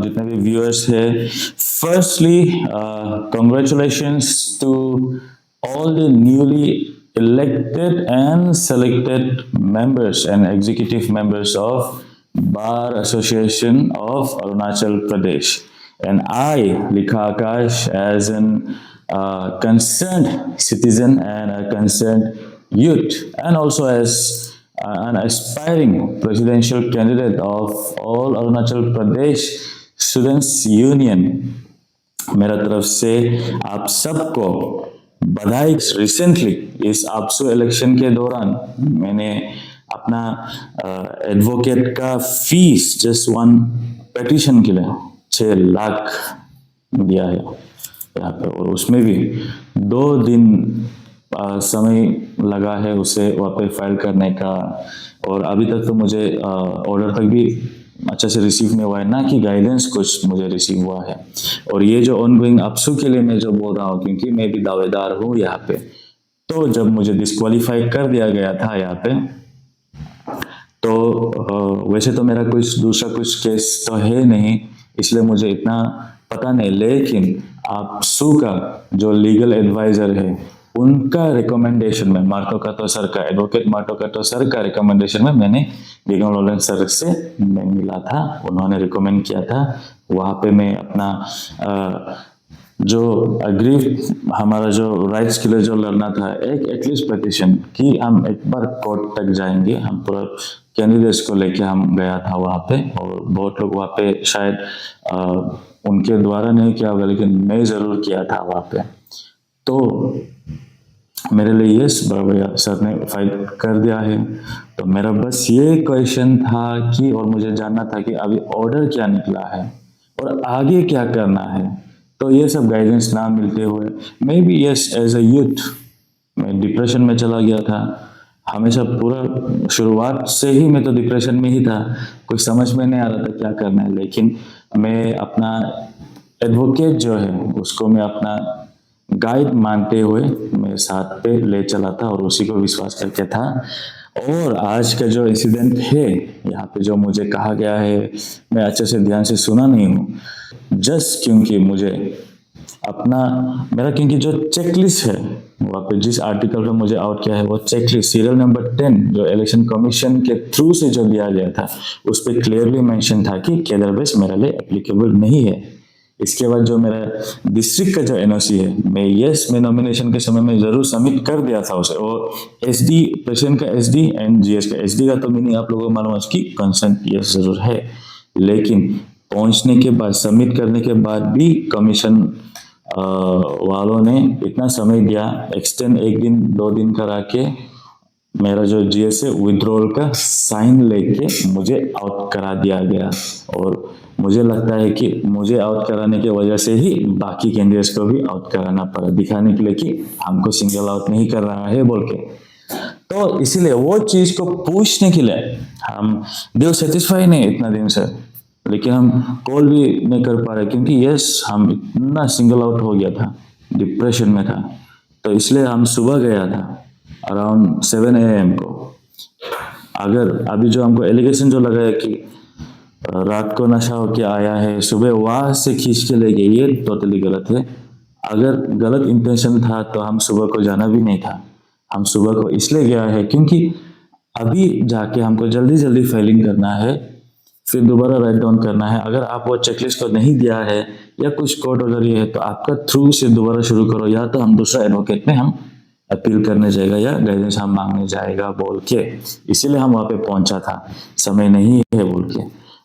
जितने भी व्यूअर्स है, firstly congratulations to all the newly elected and selected members and executive members of Bar Association of Arunachal Pradesh. And I, Likha Akash, as an concerned citizen and a concerned youth, and also as an aspiring presidential candidate of all Arunachal Pradesh Students Union, मेरा तरफ से आप सबको बधाई। Recently इस आपसू election के दौरान मैंने अपना एडवोकेट का फीस जस्ट वन पेटिशन के लिए 6 लाख दिया है यहाँ पे, और उसमें भी 2 दिन समय लगा है उसे वहाँ पे फाइल करने का, और अभी तक तो मुझे ऑर्डर तक भी अच्छा से रिसीव नहीं हुआ है, ना कि गाइडेंस कुछ मुझे रिसीव हुआ है। और ये जो ऑनगोइंग अपसू के लिए मैं जो बोल रहा हूँ, क्योंकि मैं भी दावेदार हूँ यहाँ पे, तो जब मुझे डिस्क्वालीफाई कर दिया गया था यहाँ पे, तो वैसे तो मेरा कुछ दूसरा कुछ केस तो है नहीं, इसलिए मुझे इतना पता नहीं, लेकिन आपसू का जो लीगल एडवाइजर है उनका रिकमेंडेशन में, मार्टो काटो सर का, एडवोकेट मार्टो काटो सर का रिकमेंडेशन में मैंने गेगन लॉरेंस सर से मैं मिला था, उन्होंने रिकमेंड किया था। वहाँ पे मैं अपना जो अग्रीव हमारा जो राइट्स के लिए जो लड़ना था, एक एटलीस्ट पिटीशन कि हम एक बार कोर्ट तक जाएंगे, हम पूरा कैंडिडेट्स को लेके हम गया था वहाँ पे, और बहुत लोग वहाँ पे शायद उनके द्वारा नहीं किया होगा, लेकिन मैं ज़रूर किया था वहाँ पे। तो मेरे लिए यस भैया सर ने फाइल कर दिया है, तो मेरा बस ये क्वेश्चन था कि, और मुझे जानना था कि अभी ऑर्डर क्या निकला है और आगे क्या करना है। तो ये सब गाइडेंस ना मिलते हुए मैं भी यस एज अ यूथ मैं डिप्रेशन में चला गया था। हमेशा पूरा शुरुआत से ही मैं तो डिप्रेशन में ही था, कुछ समझ में नहीं आ रहा था क्या करना है, लेकिन मैं अपना एडवोकेट जो है उसको मैं अपना गाइड मानते हुए मैं साथ पे ले चला था और उसी को विश्वास करके था। और आज का जो इंसिडेंट है यहाँ पे जो मुझे कहा गया है, मैं अच्छे से ध्यान से सुना नहीं हूँ, जस्ट क्योंकि मुझे अपना मेरा क्योंकि जो चेकलिस्ट है वहाँ पे जिस आर्टिकल पे मुझे आउट किया है वो चेकलिस्ट सीरियल नंबर 10 जो इलेक्शन कमीशन के थ्रू से जो दिया गया था उस पर क्लियरली मेंशन था कि केडर बेस मेरे लिए एप्लीकेबल नहीं है। इसके बाद जो मेरा डिस्ट्रिक्ट का जो एनओसी है, मैं नॉमिनेशन के समय में जरूर सबमिट कर दिया था उसे, और एसडी प्रेसिडेंट का एसडी एंड जीएस का एसडी का तो मीनिंग आप लोगों को मालूम है कि कंसर्न यस जरूर है, लेकिन पहुंचने के बाद सबमिट करने के बाद भी कमीशन वालों ने इतना समय दिया, एक्सटेंड 1 दिन 2 दिन करा के मेरा जो जीएस है विड्रॉल का साइन लेके मुझे आउट करा दिया गया। और मुझे लगता है कि मुझे आउट कराने की वजह से ही बाकी कैंडिडेट्स को भी आउट कराना पड़ा, दिखाने के लिए कि हमको सिंगल आउट नहीं कर रहा है बोल के। तो इसीलिए वो चीज को पूछने के लिए हम दिल सेटिस्फाई नहीं इतना दिन से, लेकिन हम कॉल भी नहीं कर पा रहे क्योंकि यस हम इतना सिंगल आउट हो गया था, डिप्रेशन में था। तो इसलिए हम सुबह गया था अराउंड 7 AM को। अगर अभी जो हमको एलिगेशन जो लगाया कि रात को नशा होके आया है, सुबह वहां से खींच के ले गए, ये टोटली गलत है। अगर गलत इंटेंशन था तो हम सुबह को जाना भी नहीं था। हम सुबह को इसलिए गया है क्योंकि अभी जाके हमको जल्दी जल्दी फाइलिंग करना है, फिर दोबारा राइट डाउन करना है। अगर आप वो चेकलिस्ट को नहीं दिया है या कुछ कोर्ट ऑर्डर ये है तो आपका थ्रू से दोबारा शुरू करो, या तो हम दूसरा एडवोकेट में हम अपील करने जाएगा या गाइडेंस हम मांगने जाएगा बोल के। इसीलिए हम वहाँ पे पहुंचा था, समय नहीं है बोल के।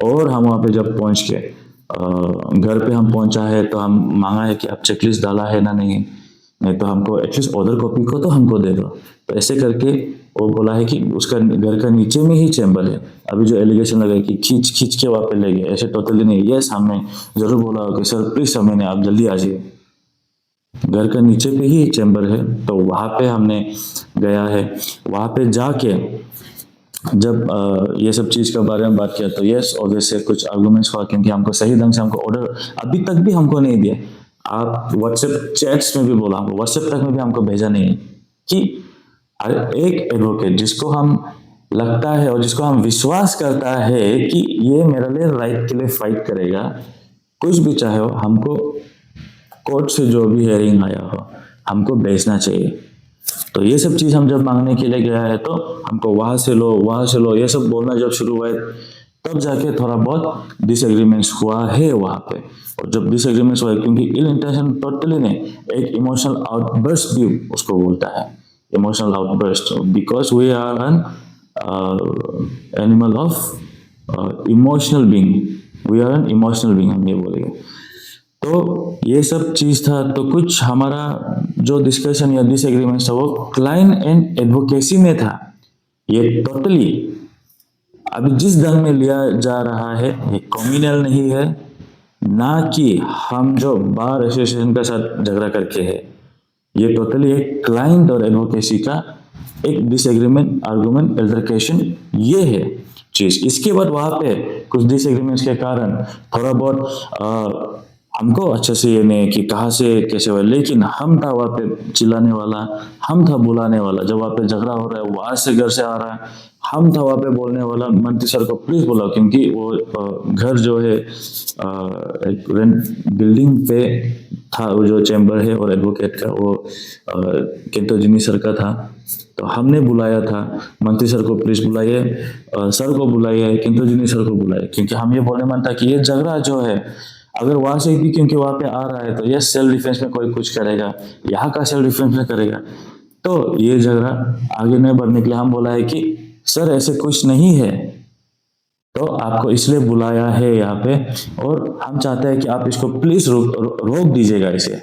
और हम वहाँ पे जब पहुंच के घर पे हम पहुंचा है तो हम मांगा है कि आप चेकलिस्ट डाला है ना, नहीं तो हमको एटलीस्ट ऑर्डर कॉपी को तो हमको दे दो। तो ऐसे करके वो बोला है कि उसका घर का नीचे में ही चैम्बर है। अभी जो एलिगेशन लगा कि खींच के वहाँ पे ले गए, ऐसे टोटली नहीं। यस हमने जरूर बोला कि सर प्लीज समय नहीं, आप जल्दी आ जाइए, घर का नीचे पे ही चैम्बर है। तो वहाँ पे हमने गया है, वहाँ पे जाके जब ये सब चीज़ के बारे में बात किया तो यस ऑब्वियसली कुछ आर्गुमेंट्स हुआ, क्योंकि हमको सही ढंग से हमको ऑर्डर अभी तक भी हमको नहीं दिया। आप व्हाट्सएप चैट्स में भी बोला, हमको व्हाट्सएप तक में भी हमको भेजा नहीं कि एक एडवोकेट जिसको हम लगता है और जिसको हम विश्वास करता है कि ये मेरे लिए राइट के लिए फाइट करेगा, कुछ भी चाहे हो, हमको कोर्ट से जो भी हेयरिंग आया हो हमको भेजना चाहिए। तो ये सब चीज हम जब मांगने के लिए गया है तो हमको वहां से लो ये सब बोलना जब शुरू हुआ है, तब जाके थोड़ा बहुत डिसएग्रीमेंट्स हुआ है वहां पे। और जब डिसएग्रीमेंट्स हुआ है, क्योंकि इल इंटेंशन टोटली नहीं, एक इमोशनल आउटबर्स्ट भी उसको बोलता है, emotional outburst, because we are an animal of emotional being, we are an emotional being, हम ये बोलेंगे। तो ये सब चीज था। तो कुछ हमारा जो डिस्कशन या डिसएग्रीमेंट था वो क्लाइंट एंड एडवोकेसी में था। ये टोटली अभी जिस ढंग में लिया जा रहा है ये कम्युनल नहीं है, ना कि हम जो बार एसोसिएशन के साथ झगड़ा करके है। ये टोटली एक क्लाइंट और एडवोकेसी का एक डिसएग्रीमेंट, आर्गुमेंट, अल्टरकेशन, ये है चीज। इसके बाद वहां पे कुछ डिसएग्रीमेंट्स के कारण थोड़ा बहुत हमको अच्छे से ये नहीं कि कहाँ से कैसे हुआ, लेकिन हम था वहाँ पे चिल्लाने वाला, हम था बुलाने वाला। जब वहाँ पे झगड़ा हो रहा है, वहां से घर से आ रहा है, हम था वहाँ पे बोलने वाला, मंत्री सर को प्लीज बुलाओ, क्योंकि वो घर जो है एक रेंट बिल्डिंग पे था, वो जो चैम्बर है और एडवोकेट का वो केंटोजिनी सर का था। तो हमने बुलाया था मंत्री सर को, प्लीज बुलाइए, सर को बुलाइए, केंटोजिनी सर को बुलाइए, क्योंकि हम ये बोलने मन था कि ये झगड़ा जो है अगर वहां से भी क्योंकि वहां पे आ रहा है तो ये सेल्फ डिफेंस में कोई कुछ करेगा, यहाँ का सेल्फ डिफेंस में करेगा, तो ये झगड़ा आगे नहीं बढ़ने के लिए हम बोला है कि सर ऐसे कुछ नहीं है, तो आपको इसलिए बुलाया है यहाँ पे, और हम चाहते हैं कि आप इसको प्लीज रोक दीजिएगा इसे।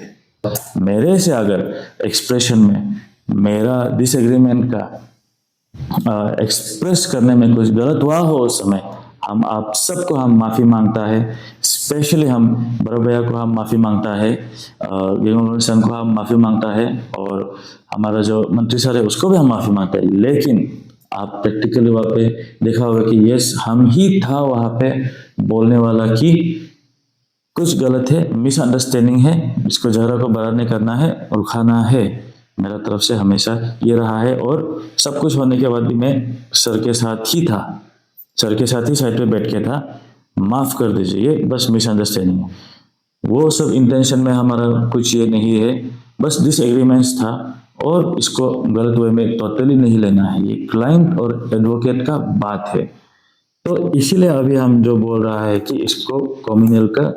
मेरे से अगर एक्सप्रेशन में मेरा डिसएग्रीमेंट का एक्सप्रेस करने में कुछ गलत हुआ हो उस समय, हम आप सबको हम माफी मांगता है, स्पेशली हम बड़े भैया को हम माफी मांगता है, सन को हम माफी मांगता है, और हमारा जो मंत्री सर है उसको भी हम माफी मांगते हैं। लेकिन आप प्रैक्टिकली वहाँ पे देखा होगा कि यस हम ही था वहाँ पे बोलने वाला कि कुछ गलत है, मिसअंडरस्टैंडिंग है, इसको झगड़ा को बड़ा नहीं करना है, रुकाना है। मेरा तरफ से हमेशा ये रहा है, और सब कुछ होने के बाद भी मैं सर के साथ ही था, सर के साथ ही साइड पे बैठ के था। माफ कर दीजिए, ये बस मिसअंडरस्टैंडिंग है, वो सब इंटेंशन में हमारा कुछ ये नहीं है, बस डिसएग्रीमेंट्स था, और इसको गलत वे में टोटली नहीं लेना है। ये क्लाइंट और एडवोकेट का बात है। तो इसीलिए अभी हम जो बोल रहा है कि इसको कम्युनल का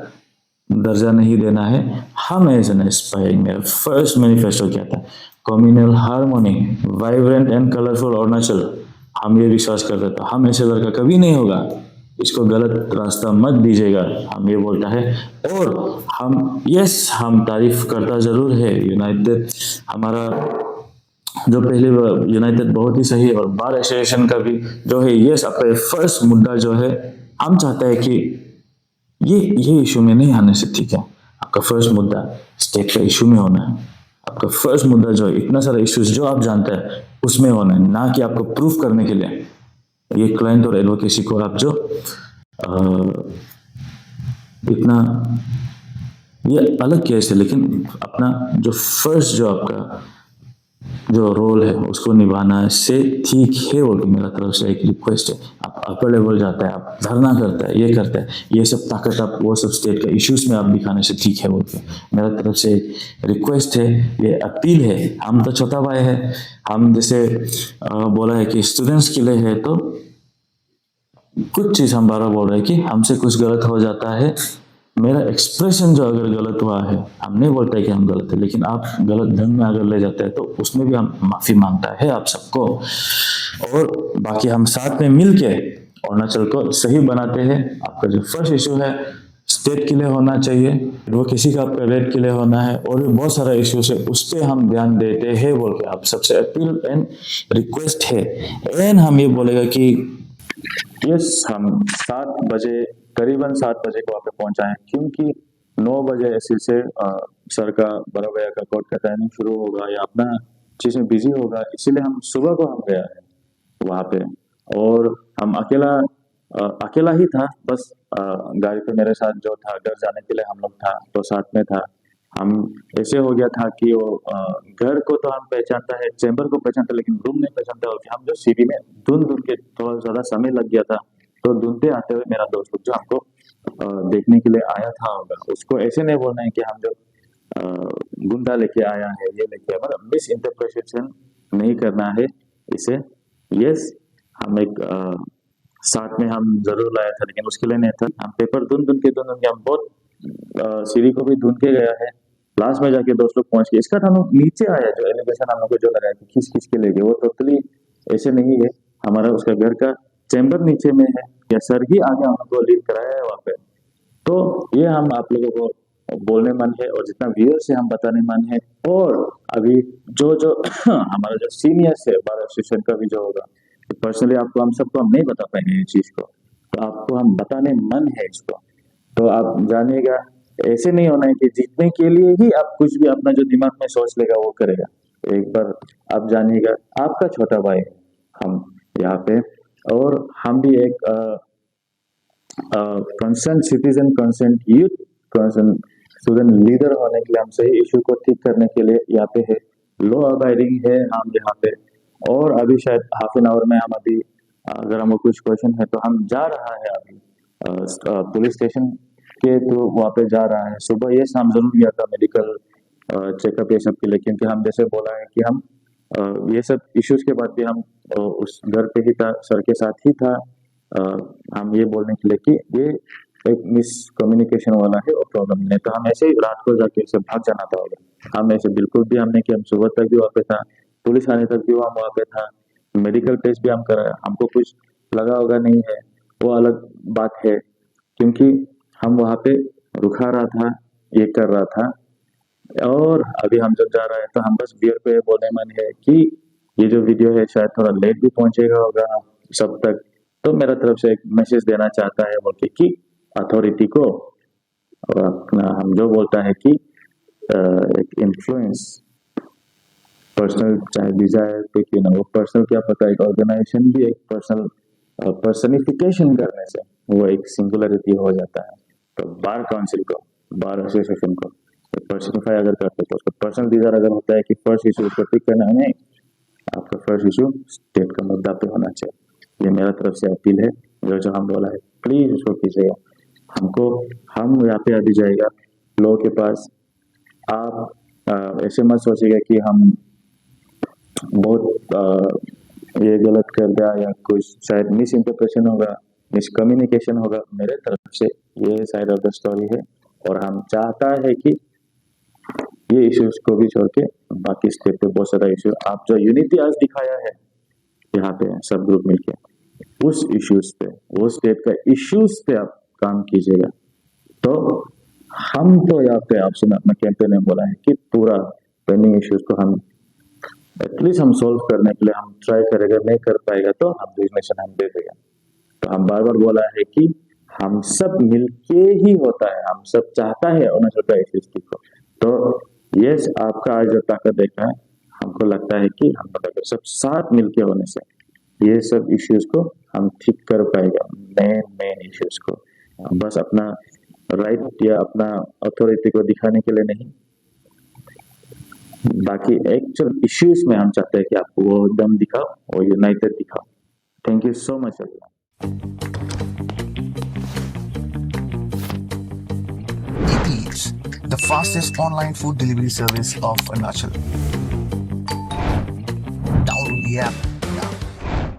दर्जा नहीं देना है। हम एज एन एस्पायरिंग, मेरा फर्स्ट मैनिफेस्टो क्या था, communal harmony, vibrant and colourful Arunachal. हम ये विश्वास करते थे, हम ऐसे लड़का कभी नहीं होगा, इसको गलत रास्ता मत दीजिएगा, हम ये बोलता है। और हम तारीफ करता जरूर है यूनाइटेड, हमारा जो पहले यूनाइटेड बहुत ही सही है, और बार एसोसिएशन का भी जो है, यस आपका फर्स्ट मुद्दा जो है, हम चाहते हैं कि ये इशू में नहीं आने से ठीक है, आपका फर्स्ट मुद्दा स्टेट का इशू में होना है। आपका फर्स्ट मुद्दा जो है, इतना सारा इश्यूज जो आप जानते हैं उसमें होना है, ना कि आपको प्रूफ करने के लिए। ये क्लाइंट और एडवोकेसी को आप जो इतना ये अलग केस है, लेकिन अपना जो फर्स्ट जो आपका जो रोल है उसको निभाना से ठीक है। और मेरा तरफ से एक रिक्वेस्ट है, आप अपर लेवल जाता है, आप धरना करता है, ये करता है, ये सब ताकत आप वो सब स्टेट का इश्यूज में आप दिखाने से ठीक है बोल के मेरा तरफ से एक रिक्वेस्ट है, ये अपील है। हम तो छोटा भाई है, हम जैसे बोला है कि स्टूडेंट्स के लिए है, तो कुछ चीज हम बार बोल रहे हैं कि हमसे कुछ गलत हो जाता है, मेरा एक्सप्रेशन जो अगर गलत हुआ है, हम नहीं बोलते कि हम गलत है, लेकिन आप गलत ढंग में अगर ले जाते हैं तो उसमें भी हम माफी मांगता है आप सबको। और बाकी हम साथ में मिलके अरुणाचल को सही बनाते हैं। आपका जो फर्स्ट इशू है स्टेट के लिए होना चाहिए, वो किसी का आपका रेट के लिए होना है, और भी बहुत सारा इश्यूज है उस पर हम ध्यान देते हैं बोल के आप सबसे अपील एंड रिक्वेस्ट है। एंड हम ये बोलेगा कि यस हम 7 बजे, करीबन 7 बजे को वहाँ पे पहुंचा है, क्योंकि 9 बजे ऐसे से सर का बड़ा भैया का कोर्ट का टाइमिंग शुरू होगा या अपना चीज में बिजी होगा, इसीलिए हम सुबह को हम गया है वहाँ पे। और हम अकेला ही था, बस गाड़ी पे मेरे साथ जो था घर जाने के लिए हम लोग था तो साथ में था। हम ऐसे हो गया था कि वो घर को तो हम पहचानता है, चैम्बर को पहचानता, लेकिन रूम नहीं पहचानता। और हम जो सीढ़ी में धुन के थोड़ा ज्यादा समय लग गया था, तो धुनते आते हुए मेरा दोस्त लोग जो हमको देखने के लिए आया था होगा, उसको ऐसे नहीं बोलना है कि हम जो गुंडा लेके आया है, ये लेके, मतलब मिस इंटरप्रिटेशन नहीं करना है इसे। यस, हम एक साथ में हम जरूर लाया था, लेकिन उसके लिए नहीं था। हम पेपर ढूंढ ढूंढ के हम बहुत सीढ़ी को भी ढूंढ के गया है। लास्ट में जाके दोस्त लोग पहुंच गए। इसका हम लोग नीचे आया, जो एलिगेशन हम लोग को जो लगाया कि खींच के ले गए, वो टोटली ऐसे नहीं है। हमारा उसका घर का चैम्बर नीचे में है, या सर ही आगे हम लोग को लीड कराया है वहाँ पे। तो ये हम आप लोगों को बोलने मन है, और जितना व्यूअर्स से हम बताने मन है। और अभी जो जो हमारा जो सीनियर्स है बार एसोसिएशन का भी जो होगा, तो पर्सनली आपको हम सबको हम नहीं बता पाएंगे ये चीज को, तो आपको हम बताने मन है इसको। तो आप जानिएगा, ऐसे नहीं होना है कि जीतने के लिए ही आप कुछ भी अपना जो दिमाग में सोच लेगा वो करेगा। एक बार आप जानिएगा, आपका छोटा भाई है हम यहाँ पे, और हम भी एक concern citizen, concern youth, concern student leader होने के लिए, हम सही इशू को ठीक करने के लिए यहाँ पे है। लॉ अबाइडिंग है हम यहाँ पे। और अभी शायद हाफ एन आवर में हम अभी, अगर हमको कुछ क्वेश्चन है तो हम जा रहा है अभी पुलिस स्टेशन के थ्रू वहाँ पे जा रहा है। सुबह ये शाम जरूर गया था मेडिकल चेकअप ये सब के लिए, क्योंकि हम जैसे बोला है कि हम ये सब इश्यूज के बाद भी हम उस घर पे ही था, सर के साथ ही था। हम ये बोलने के लिए कि ये एक मिसकम्युनिकेशन वाला है और प्रॉब्लम नहीं, तो हम ऐसे ही रात को जाके ऐसे भाग जाना था होगा। हम ऐसे बिल्कुल भी हमने कि हम सुबह तक भी वहाँ पे था, पुलिस आने तक भी हम वहाँ पे था, मेडिकल टेस्ट भी हम कराया। हमको कुछ लगा होगा नहीं है, वो अलग बात है, क्योंकि हम वहाँ पे रुका रहा था, ये कर रहा था। और अभी हम जब जा रहे हैं तो हम बस बियर पे बोलने मन है कि ये जो वीडियो है शायद थोड़ा लेट भी पहुंचेगा होगा सब तक, तो मेरा तरफ से एक मैसेज देना चाहता है बोल के कि अथॉरिटी को, और अपना हम जो बोलता है कि एक इन्फ्लुएंस पर्सनल, चाहे डिजायर पे कि ना, वो पर्सनल क्या पता, एक ऑर्गेनाइजेशन भी एक पर्सनल पर्सनिफिकेशन करने से वो एक सिंगुलरिटी हो जाता है। तो बार काउंसिल को, बार एसोसिएशन को पर्सनिफाई अगर करते तो उसका पर्सनल डिजायर अगर होता है कि फर्स्ट इशू को ठीक करना है, नहीं, आपका फर्स्ट इशू स्टेट का मुद्दा पे होना चाहिए। ये मेरा तरफ से अपील है। जो हम बोला है प्लीज उसको कीजिएगा। हमको, हम यहाँ पे अभी जाएगा लोगों के पास। आप ऐसे मत सोचिएगा कि हम बहुत ये गलत कर दिया या कुछ शायद मिस इंटरप्रेशन होगा, मिसकम्युनिकेशन होगा। मेरे तरफ से ये साइड ऑफ द स्टोरी है, और हम चाहता है कि ये इश्यूज को भी छोड़ के बाकी स्टेट पे बहुत सारा इश्यू, आप जो यूनिटी आज दिखाया है यहाँ पे सब ग्रुप मिलके, उस इश्यूज पे, वो स्टेट का इश्यूज पे आप काम कीजिएगा। तो हम तो यहाँ पे आपसे अपना कैंपेन में बोला है कि पूरा पेंडिंग इश्यूज को हम एटलीस्ट हम सोल्व करने के लिए हम ट्राई करेंगे। नहीं कर पाएगा तो हम रिजनेशन हम दे देगा। तो हम बार बार बोला है कि हम सब मिलके ही होता है, हम सब चाहता है अरुणाचल का इश्यूज ठीक हो। तो यस, आपका आज जो ताकत देखा है, हमको लगता है कि हम लोग सब साथ मिलके होने से ये सब इश्यूज को हम ठीक कर पाएगा। मेन इश्यूज को बस अपना राइट या अपना अथॉरिटी को दिखाने के लिए नहीं, बाकी एक्चुअल इश्यूज में हम चाहते हैं कि आपको वो दम दिखाओ और यूनाइटेड दिखाओ। Thank you so much everyone. Eats, the fastest online food delivery service of Arunachal. Download the app